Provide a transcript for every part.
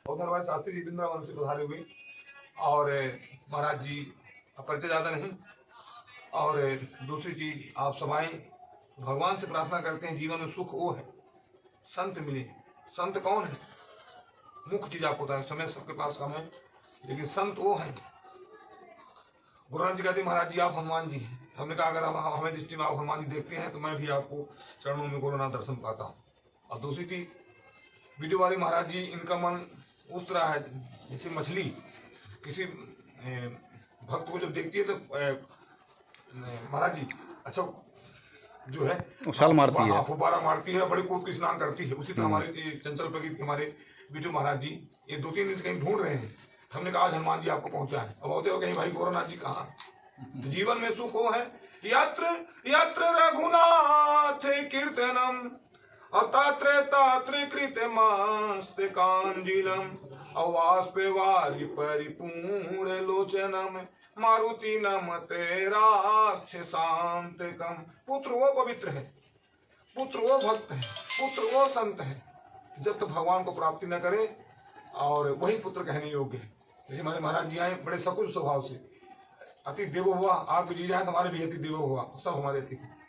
उधर हमारे शास्त्री जी वृंदावन से पधारे हुए और महाराज जी का परिचय ज़्यादा नहीं। और दूसरी चीज आप सभाएं भगवान से प्रार्थना करते हैं जीवन में सुख वो है संत मिले। संत कौन है? मुख्य चीज आपको होता है, समय सबके पास कम है, लेकिन संत वो है। गुरुनाथ जी कहते महाराज जी आप हनुमान जी हैं। हमने कहा अगर हमें दृष्टि में आप हनुमान जी देखते हैं तो मैं भी आपको चरणों में गुरुनाथ दर्शन पाता हूँ। और दूसरी चीज वीडियो वाले महाराज जी, इनका मन उस तरह है जैसे मछली किसी भक्त को जब देखती है तो महाराज जी अच्छा जो है उछाल मारती है, फुब्बारा मारती है, बड़े कूद के स्नान करती है। उसी तरह हमारे चंचल प्रगति हमारे वीडियो महाराज जी ये 2-3 दिन से कहीं ढूंढ रहे हैं। हमने कहा आज हनुमान जी आपको पहुंचा है। अब होते हो कहीं भाई गोरखनाथ जी कहाँ? तो जीवन में सुख हो है यत्र यत्र रघुनाथ कीर्तनम अतात्र तात्र कृतमस्तकांजिलम अवास्पे वारि परिपूर्ण लोचनम मारुति नमते राक्षसांतकम। पुत्र वो पवित्र है, पुत्र वो भक्त है, पुत्र वो संत है जब तक भगवान को प्राप्ति न करे, और वही पुत्र कहने योग्य है। जैसे हमारे महाराज जी आए बड़े सकुल स्वभाव से, अति देवो हुआ, आप जी जाए तो हमारे भी अति देवो हुआ, सब हमारे अति थे।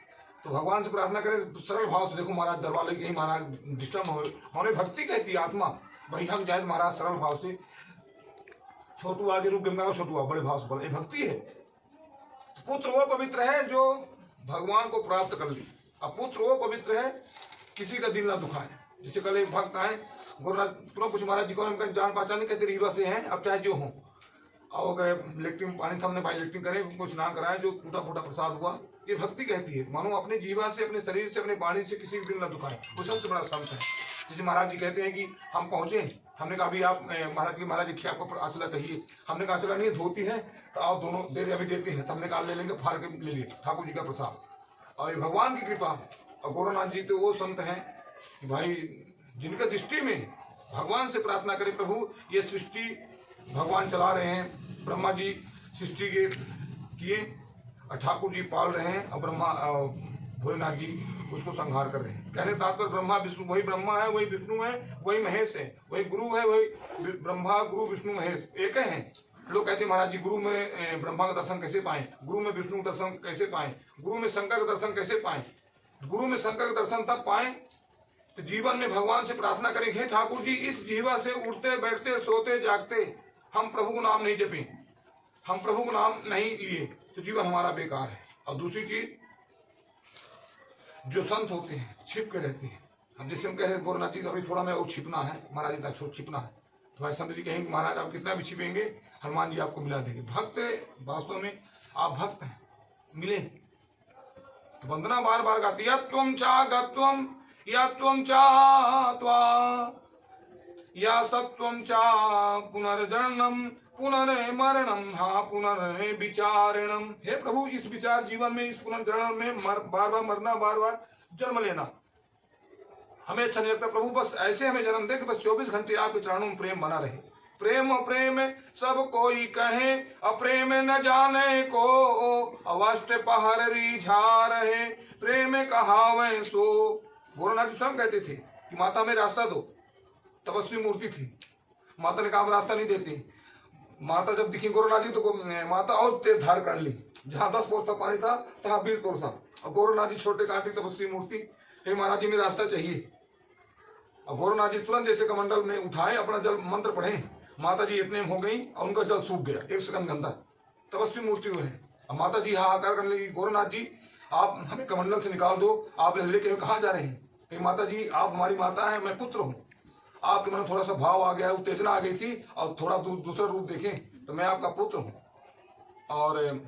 तो भगवान से प्रार्थना करें सरल भाव से। देखो महाराज दरबार लेके कहीं महाराज डिस्टर्ब हो, हमारे भक्ति कहती है आत्मा वही हम जाए महाराज सरल भाव से। छोटू आगे रूप गंगा छोटू बड़े भाव से बोले भक्ति है। पुत्र वो पवित्र है जो भगवान को प्राप्त कर ली। अब पुत्र वो पवित्र है किसी का दिल ना दुखाए। जैसे कल एक भक्त आए गुरुनाथ तुरंत कुछ महाराज जी को जान पहचान नहीं कहते रीवा से हैं, अब चाहे जो हो। और गए लेट्रिन पानी था, हमने भाई लेट्रिन करे उनको स्नान कराया, जो टूटा फूटा प्रसाद हुआ। ये भक्ति कहती है मानो अपने जीवा से, अपने शरीर से, अपने वाणी से किसी दिल न दुखाए, वो सबसे बड़ा संत है। जैसे महाराज जी कहते हैं कि हम पहुंचे, हमने कहा अभी आप महाराज जी आपको आंचला चाहिए, हमने कहा आंचला नहीं धोती है तो आप दोनों दे अभी देते हैं, तो हमने कहा ले लेंगे, फाड़ के ले लिए ठाकुर जी का प्रसाद। और ये भगवान की कृपा। और गोरखनाथ जी तो वो संत हैं कि भाई जिनका दृष्टि में भगवान से प्रार्थना करे प्रभु ये सृष्टि भगवान चला रहे हैं, ब्रह्मा जी सृष्टि के किए और ठाकुर जी पाल रहे हैं, और ब्रह्मा भोलेनाथ जी उसको संहार कर रहे हैं। कहने तात्पर्य ब्रह्मा विष्णु, वही ब्रह्मा है, वही विष्णु है, वही महेश है, वही गुरु है, वही ब्रह्मा गुरु विष्णु महेश एक है। लोग कहते हैं महाराज जी गुरु में ब्रह्मा का दर्शन कैसे पाएं, गुरु में विष्णु का दर्शन कैसे पाएं, गुरु में शंकर का दर्शन कैसे पाएं? गुरु में शंकर का दर्शन तब पाएं तो जीवन में भगवान से प्रार्थना करेंगे ठाकुर जी इस जीवा से उठते बैठते सोते जागते हम प्रभु को नाम नहीं जपे, हम प्रभु को नाम नहीं लिए तो जीवन हमारा बेकार है। और दूसरी चीज जो संत होते हैं छिप के रहते हैं। हम जैसे हम कह रहे हैं गोरखनाथ जी अभी थोड़ा मैं और छिपना है, महाराज इतना छोट छिपना है, तो भाई संत जी कहेंगे महाराज आप कितना भी छिपेंगे हनुमान जी आपको मिला देंगे। भक्त वास्तव में आप भक्त हैं मिले तो वंदना बार बार गाती यत्त्वं चा गत्वं यत्त्वं चा त्वा या सत्वं चा पुनर्जन्म पुनर्मरणम हा पुनर्विचारणम। हे प्रभु इस विचार जीवन में इस पुनर्जन्म में बार बार मरना, बार बार जन्म लेना हमें अच्छा नहीं लगता। प्रभु बस ऐसे हमें जन्म दे कि बस 24 घंटे आपके चरणों में प्रेम बना रहे। प्रेम प्रेम सब कोई कहे अप्रेम न जाने को, अवश्य पहर रिझा रहे प्रेम कहावे सो। गोरखनाथ जी स्वयं कहते थे कि माता हमें रास्ता दो, तपस्वी मूर्ति थी, माता ने कहा रास्ता नहीं देते। माता जब दिखी गोरखनाथ जी तो माता और तेज धार कर ली, जहाँ 10 कोसा पानी था तहाँ 20 कोसा। और गोरखनाथ जी छोटे कांटे तपस्वी मूर्ति, हे महाराज जी में रास्ता चाहिए। और गोरखनाथ जी तुरंत जैसे कमंडल में उठाए अपना जल मंत्र पढ़े, माता जी इतने हो गई और उनका जल सूख गया, 1 सेकंड गंदा, तपस्वी मूर्ति हुए हैं। और माता जी हाहाकार करने लगी गोरखनाथ जी आप हमें कमंडल से निकाल दो, आप लेके कहाँ जा रहे हैं? माता जी आप हमारी माता है, मैं पुत्र हूँ, आपके मन में थोड़ा सा भाव आ गया, उत्तेजना आ गई थी और थोड़ा दूसरा रूप देखें तो मैं आपका पुत्र हूँ और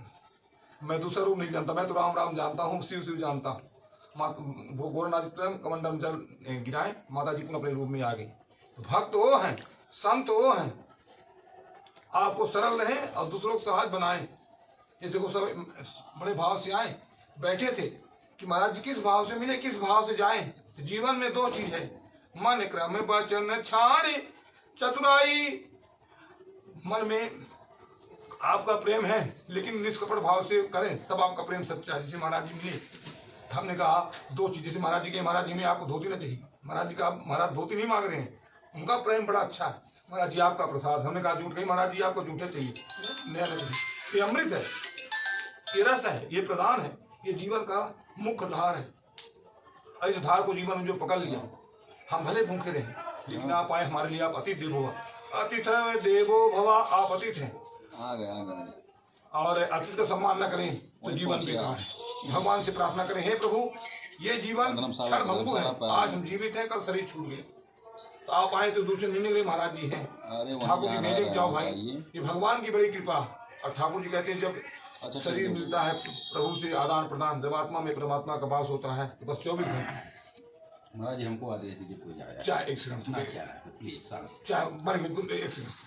मैं दूसरा रूप नहीं जानता, मैं तो राम राम जानता हूँ, शिव शिव जानता हूँ। वो गोरखनाथ स्वयं कमंडल जल गिराए, माता जी अपने रूप में आ गई। तो भक्त वो हैं, संत वो हैं, आपको सरल रहे और दूसरों को सहज बनाए। ये देखो सब बड़े भाव से आए, बैठे थे कि महाराज जी किस भाव से मिले, किस भाव से जाए। जीवन में 2 चीज है, मन क्रम वचन छाड़ चतुराई। मन में आपका प्रेम है लेकिन निष्कपट भाव से करें तब आपका प्रेम सच्चा है। जैसे महाराज जी मिले, हमने कहा 2 चीज, जैसे महाराज जी के महाराज जी में आपको धोती ना चाहिए, महाराज जी का महाराज धोती नहीं मांग रहे हैं, उनका प्रेम बड़ा अच्छा है, महाराज जी आपका प्रसाद। हमने कहा झूठ नहीं महाराज जी, आपको झूठे चाहिए, नया नहीं। ये अमृत है, ये रस है, ये प्रधान है, ये जीवन का मुख्य धार है। और इस धार को जीवन में जो पकड़ लिया, हम भले भूखे रहे लेकिन आप आए हमारे लिए, आप अतिथि देवो भव। अतिथि देवो भव, आप अतिथि हैं। और अतिथि का सम्मान न करें तो जीवन बेकार है। भगवान से प्रार्थना करें, हे प्रभु ये जीवन क्षणभंगुर है, आज हम जीवित हैं, कल शरीर छूट गए। तो आप आए तो दूसरे नहीं निकले, महाराज जी हैं, ठाकुर जी भेजे जाओ भाई। ये भगवान की बड़ी कृपा। और ठाकुर जी कहते हैं जब शरीर मिलता है प्रभु से आदान प्रदान, जब आत्मा में परमात्मा का वास होता है तो बस 24 घंटे। महाराज हमको आदेश दीजिए, कोई जाए चाहे एक सेकंड, चाहे मर बिल्कुल एक सेकंड।